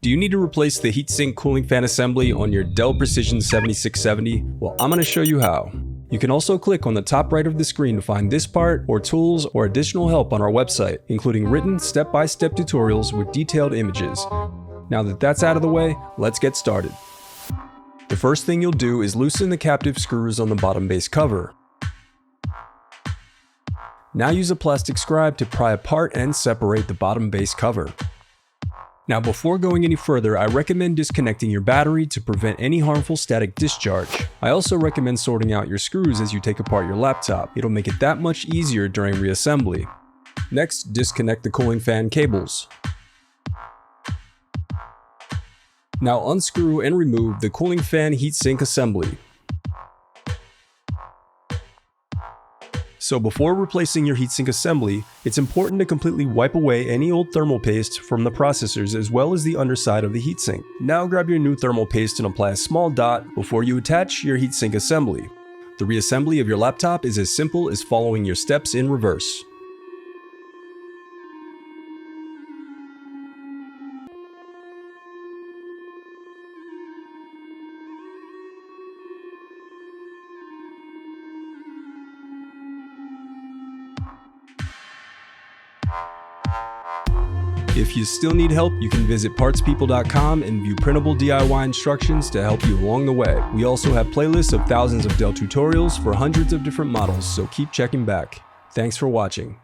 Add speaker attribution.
Speaker 1: Do you need to replace the heatsink cooling fan assembly on your Dell Precision 7670? Well, I'm going to show you how. You can also click on the top right of the screen to find this part, or tools, or additional help on our website, including written step-by-step tutorials with detailed images. Now that that's out of the way, let's get started. The first thing you'll do is loosen the captive screws on the bottom base cover. Now use a plastic scribe to pry apart and separate the bottom base cover. Now before going any further, I recommend disconnecting your battery to prevent any harmful static discharge. I also recommend sorting out your screws as you take apart your laptop. It'll make it that much easier during reassembly. Next, disconnect the cooling fan cables. Now unscrew and remove the cooling fan heatsink assembly. So before replacing your heatsink assembly, it's important to completely wipe away any old thermal paste from the processors as well as the underside of the heatsink. Now grab your new thermal paste and apply a small dot before you attach your heatsink assembly. The reassembly of your laptop is as simple as following your steps in reverse. If you still need help, you can visit dellpartspeople.com and view printable DIY instructions to help you along the way. We also have playlists of thousands of Dell tutorials for hundreds of different models, so keep checking back. Thanks for watching.